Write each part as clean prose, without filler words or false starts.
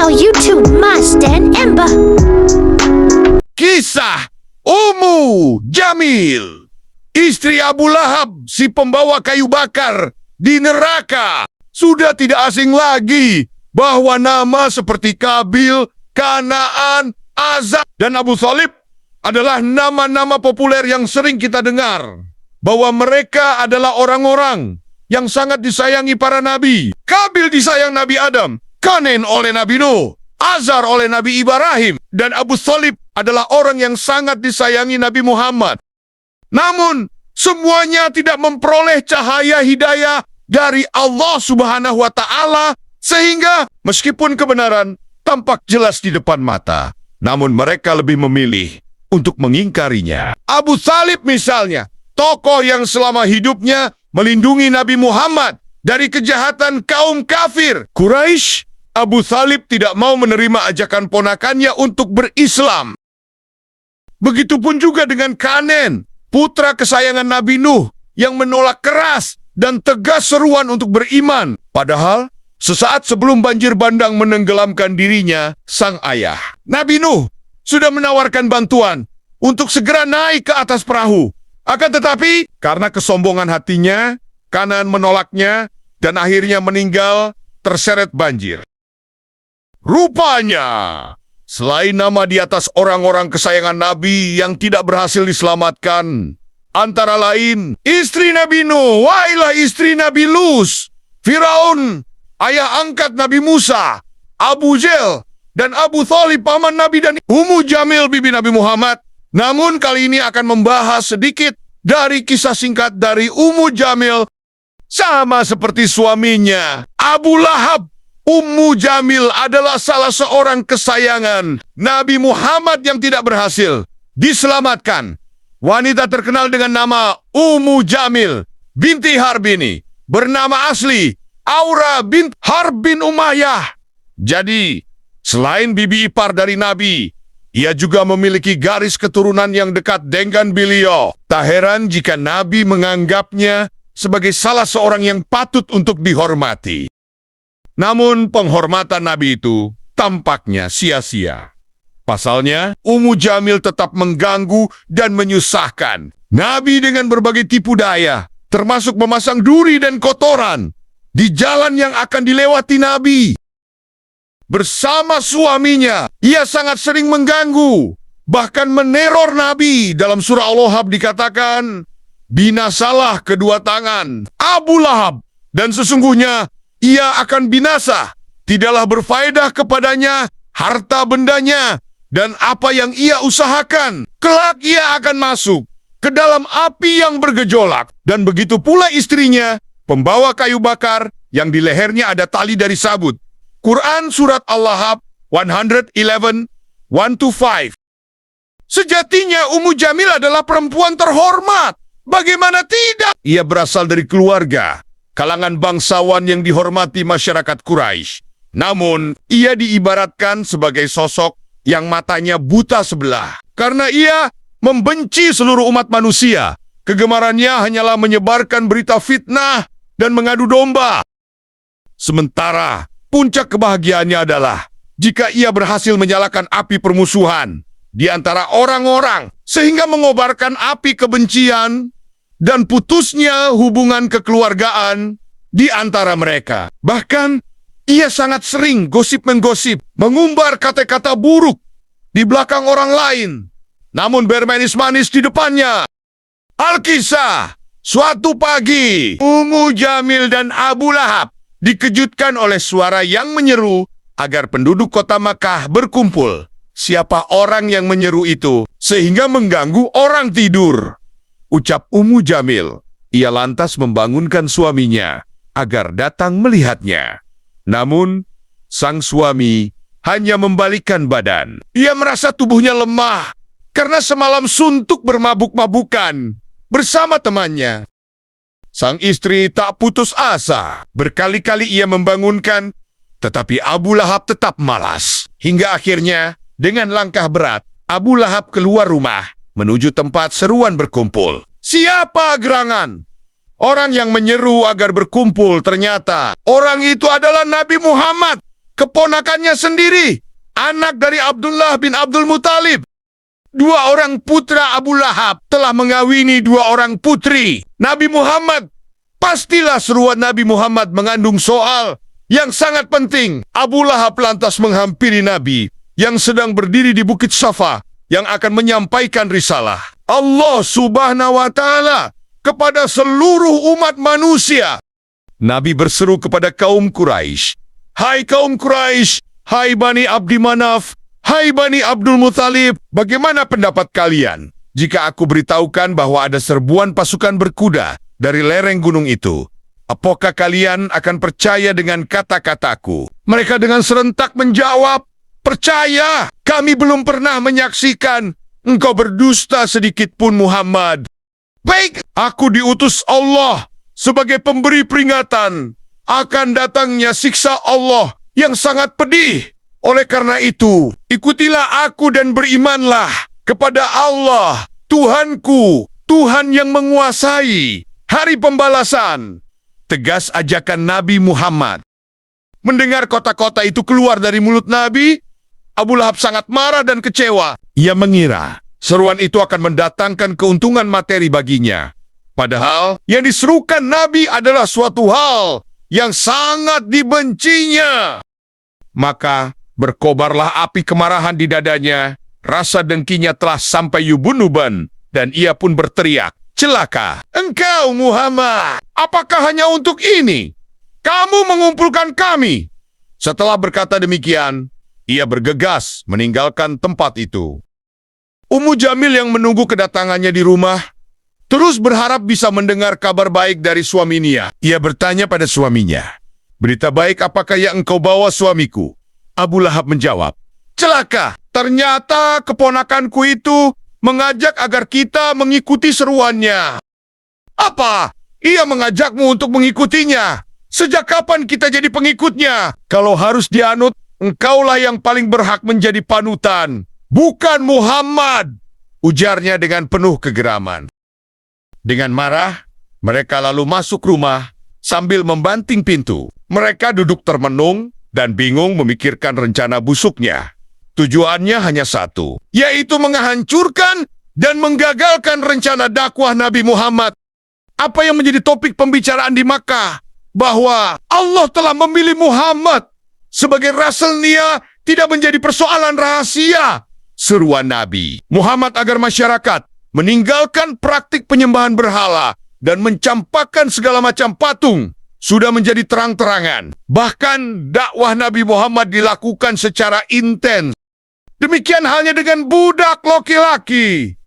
Follow YouTube Mas dan Ember. Kisah Ummu Jamil, istri Abu Lahab, si pembawa kayu bakar di neraka. Sudah tidak asing lagi bahwa nama seperti Kabil, Kanaan, Azab, dan Abu Thalib adalah nama-nama populer yang sering kita dengar. Bahwa mereka adalah orang-orang yang sangat disayangi para nabi. Kabil disayang Nabi Adam, Kanen oleh Nabi Nuh, Azar oleh Nabi Ibrahim, dan Abu Thalib adalah orang yang sangat disayangi Nabi Muhammad. Namun, semuanya tidak memperoleh cahaya hidayah dari Allah Subhanahu wa Ta'ala, sehingga meskipun kebenaran tampak jelas di depan mata, namun mereka lebih memilih untuk mengingkarinya. Abu Thalib misalnya, tokoh yang selama hidupnya melindungi Nabi Muhammad dari kejahatan kaum kafir Quraisy. Abu Thalib tidak mau menerima ajakan ponakannya untuk berislam. Begitupun juga dengan Kanen, putra kesayangan Nabi Nuh, yang menolak keras dan tegas seruan untuk beriman. Padahal, sesaat sebelum banjir bandang menenggelamkan dirinya, sang ayah, Nabi Nuh, sudah menawarkan bantuan untuk segera naik ke atas perahu. Akan tetapi, karena kesombongan hatinya, Kanan menolaknya dan akhirnya meninggal terseret banjir. Rupanya, selain nama di atas orang-orang kesayangan Nabi yang tidak berhasil diselamatkan, antara lain istri Nabi Nuh, Wailah istri Nabi Luz, Firaun, ayah angkat Nabi Musa, Abu Jahal, dan Abu Thalib paman Nabi, dan Ummu Jamil bibi Nabi Muhammad. Namun kali ini akan membahas sedikit dari kisah singkat dari Ummu Jamil. Sama seperti suaminya, Abu Lahab, Ummu Jamil adalah salah seorang kesayangan Nabi Muhammad yang tidak berhasil diselamatkan. Wanita terkenal dengan nama Ummu Jamil binti Harb ini bernama asli Aura bint Harb bin Umayyah. Jadi, selain bibi ipar dari Nabi, ia juga memiliki garis keturunan yang dekat dengan beliau. Tak heran jika Nabi menganggapnya sebagai salah seorang yang patut untuk dihormati. Namun penghormatan Nabi itu tampaknya sia-sia. Pasalnya, Ummu Jamil tetap mengganggu dan menyusahkan Nabi dengan berbagai tipu daya, termasuk memasang duri dan kotoran di jalan yang akan dilewati Nabi. Bersama suaminya, ia sangat sering mengganggu, bahkan meneror Nabi. Dalam surah Al-Lahab dikatakan, binasalah kedua tangan Abu Lahab, dan sesungguhnya ia akan binasa. Tidaklah berfaedah kepadanya harta bendanya dan apa yang ia usahakan. Kelak ia akan masuk ke dalam api yang bergejolak. Dan begitu pula istrinya, pembawa kayu bakar yang di lehernya ada tali dari sabut. Quran Surat Al-Lahab 111, 1-5. Sejatinya Ummu Jamil adalah perempuan terhormat. Bagaimana tidak? Ia berasal dari keluarga kalangan bangsawan yang dihormati masyarakat Quraisy. Namun, ia diibaratkan sebagai sosok yang matanya buta sebelah. Karena ia membenci seluruh umat manusia. Kegemarannya hanyalah menyebarkan berita fitnah dan mengadu domba. Sementara, puncak kebahagiaannya adalah jika ia berhasil menyalakan api permusuhan di antara orang-orang, sehingga mengobarkan api kebencian dan putusnya hubungan kekeluargaan di antara mereka. Bahkan, ia sangat sering gosip-menggosip, mengumbar kata-kata buruk di belakang orang lain, namun bermanis-manis di depannya. Alkisah, suatu pagi, Ummu Jamil dan Abu Lahab dikejutkan oleh suara yang menyeru agar penduduk kota Makkah berkumpul. Siapa orang yang menyeru itu sehingga mengganggu orang tidur? Ucap Ummu Jamil. Ia lantas membangunkan suaminya agar datang melihatnya. Namun, sang suami hanya membalikkan badan. Ia merasa tubuhnya lemah karena semalam suntuk bermabuk-mabukan bersama temannya. Sang istri tak putus asa. Berkali-kali ia membangunkan, tetapi Abu Lahab tetap malas. Hingga akhirnya, dengan langkah berat, Abu Lahab keluar rumah menuju tempat seruan berkumpul. Siapa gerangan? Orang yang menyeru agar berkumpul ternyata orang itu adalah Nabi Muhammad. keponakannya sendiri, anak dari Abdullah bin Abdul Muthalib. Dua orang putra Abu Lahab telah mengawini dua orang putri Nabi Muhammad. Pastilah seruan Nabi Muhammad mengandung soal yang sangat penting. Abu Lahab lantas menghampiri Nabi yang sedang berdiri di Bukit Safa yang akan menyampaikan risalah Allah Subhanahu wa Ta'ala kepada seluruh umat manusia. Nabi berseru kepada kaum Quraisy, "Hai kaum Quraisy, hai Bani Abdi Manaf, hai Bani Abdul Muthalib, bagaimana pendapat kalian jika aku beritahukan bahwa ada serbuan pasukan berkuda dari lereng gunung itu? Apakah kalian akan percaya dengan kata-kataku?" Mereka dengan serentak menjawab, "Percaya, kami belum pernah menyaksikan engkau berdusta sedikit pun Muhammad." "Baik, aku diutus Allah sebagai pemberi peringatan akan datangnya siksa Allah yang sangat pedih. Oleh karena itu, ikutilah aku dan berimanlah kepada Allah, Tuhanku, Tuhan yang menguasai hari pembalasan." Tegas ajakan Nabi Muhammad. Mendengar kota-kota itu keluar dari mulut Nabi, Abu Lahab sangat marah dan kecewa. Ia mengira seruan itu akan mendatangkan keuntungan materi baginya. Padahal yang diserukan Nabi adalah suatu hal yang sangat dibencinya. Maka berkobarlah api kemarahan di dadanya. Rasa dengkinya telah sampai ubun-ubun, dan ia pun berteriak, "Celaka! Engkau Muhammad! Apakah hanya untuk ini kamu mengumpulkan kami?" Setelah berkata demikian, ia bergegas meninggalkan tempat itu. Ummu Jamil yang menunggu kedatangannya di rumah terus berharap bisa mendengar kabar baik dari suaminya. Ia bertanya pada suaminya, "Berita baik apakah yang engkau bawa, suamiku?" Abu Lahab menjawab, "Celaka! Ternyata keponakanku itu mengajak agar kita mengikuti seruannya." "Apa? Ia mengajakmu untuk mengikutinya? Sejak kapan kita jadi pengikutnya? Kalau harus dianut, engkaulah yang paling berhak menjadi panutan, bukan Muhammad," ujarnya dengan penuh kegeraman. Dengan marah, mereka lalu masuk rumah sambil membanting pintu. Mereka duduk termenung dan bingung memikirkan rencana busuknya. Tujuannya hanya satu, yaitu menghancurkan dan menggagalkan rencana dakwah Nabi Muhammad. Apa yang menjadi topik pembicaraan di Makkah? Bahwa Allah telah memilih Muhammad sebagai rasulnya tidak menjadi persoalan rahasia. Seruan Nabi Muhammad agar masyarakat meninggalkan praktik penyembahan berhala dan mencampakkan segala macam patung sudah menjadi terang-terangan. Bahkan dakwah Nabi Muhammad dilakukan secara intens. Demikian halnya dengan budak laki-laki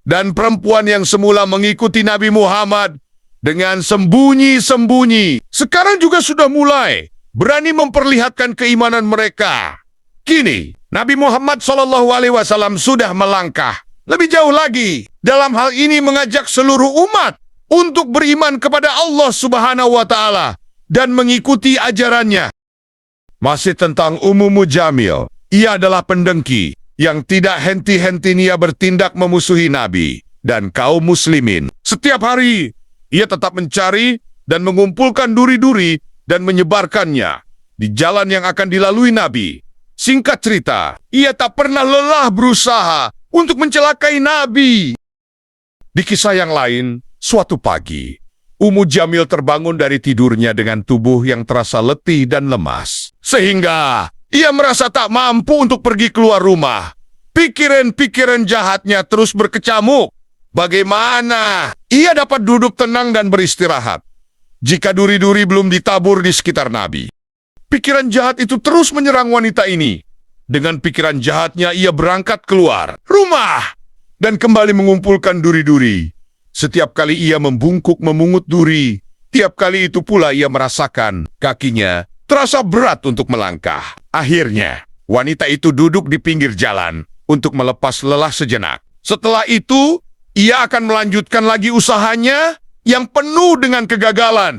dan perempuan yang semula mengikuti Nabi Muhammad dengan sembunyi-sembunyi. Sekarang juga sudah mulai berani memperlihatkan keimanan mereka. Kini, Nabi Muhammad SAW sudah melangkah lebih jauh lagi dalam hal ini mengajak seluruh umat untuk beriman kepada Allah Subhanahu wa Ta'ala dan mengikuti ajarannya. Masih tentang Ummu Jamil, ia adalah pendengki yang tidak henti-hentinya bertindak memusuhi Nabi dan kaum muslimin. Setiap hari, ia tetap mencari dan mengumpulkan duri-duri dan menyebarkannya di jalan yang akan dilalui Nabi. Singkat cerita, ia tak pernah lelah berusaha untuk mencelakai Nabi. Di kisah yang lain, suatu pagi, Ummu Jamil terbangun dari tidurnya dengan tubuh yang terasa letih dan lemas. Sehingga ia merasa tak mampu untuk pergi keluar rumah. Pikiran-pikiran jahatnya terus berkecamuk. Bagaimana ia dapat duduk tenang dan beristirahat jika duri-duri belum ditabur di sekitar Nabi? Pikiran jahat itu terus menyerang wanita ini. Dengan pikiran jahatnya ia berangkat keluar rumah dan kembali mengumpulkan duri-duri. Setiap kali ia membungkuk memungut duri, tiap kali itu pula ia merasakan kakinya terasa berat untuk melangkah. Akhirnya, wanita itu duduk di pinggir jalan untuk melepas lelah sejenak. Setelah itu, ia akan melanjutkan lagi usahanya yang penuh dengan kegagalan.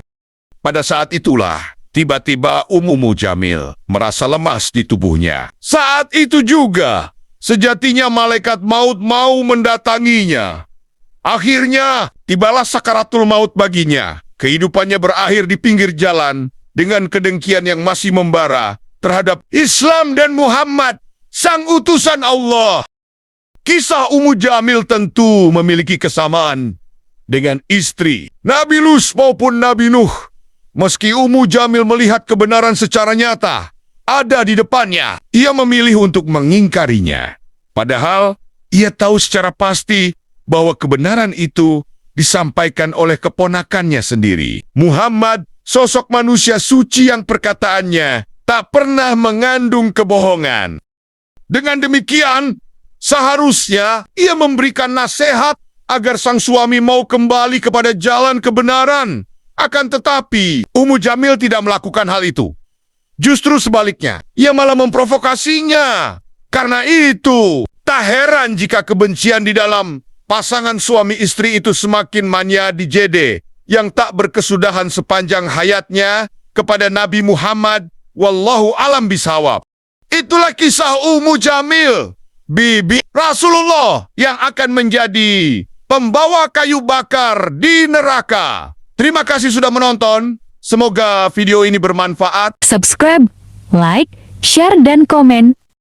Pada saat itulah, tiba-tiba Ummu Jamil merasa lemas di tubuhnya. Saat itu juga, sejatinya malaikat maut mau mendatanginya. Akhirnya, tibalah sakaratul maut baginya. Kehidupannya berakhir di pinggir jalan dengan kedengkian yang masih membara terhadap Islam dan Muhammad, sang utusan Allah. Kisah Ummu Jamil tentu memiliki kesamaan dengan istri Nabi Lut maupun Nabi Nuh. Meski Ummu Jamil melihat kebenaran secara nyata ada di depannya, ia memilih untuk mengingkarinya. Padahal ia tahu secara pasti bahwa kebenaran itu disampaikan oleh keponakannya sendiri. Muhammad, sosok manusia suci yang perkataannya tak pernah mengandung kebohongan. Dengan demikian, seharusnya ia memberikan nasihat agar sang suami mau kembali kepada jalan kebenaran. Akan tetapi, Ummu Jamil tidak melakukan hal itu. Justru sebaliknya, ia malah memprovokasinya. Karena itu, tak heran jika kebencian di dalam pasangan suami istri itu semakin manja dijede yang tak berkesudahan sepanjang hayatnya kepada Nabi Muhammad. Wallahu alam bisawab. Itulah kisah Ummu Jamil, bibi Rasulullah yang akan menjadi pembawa kayu bakar di neraka. Terima kasih sudah menonton. Semoga video ini bermanfaat. Subscribe, like, share, dan komen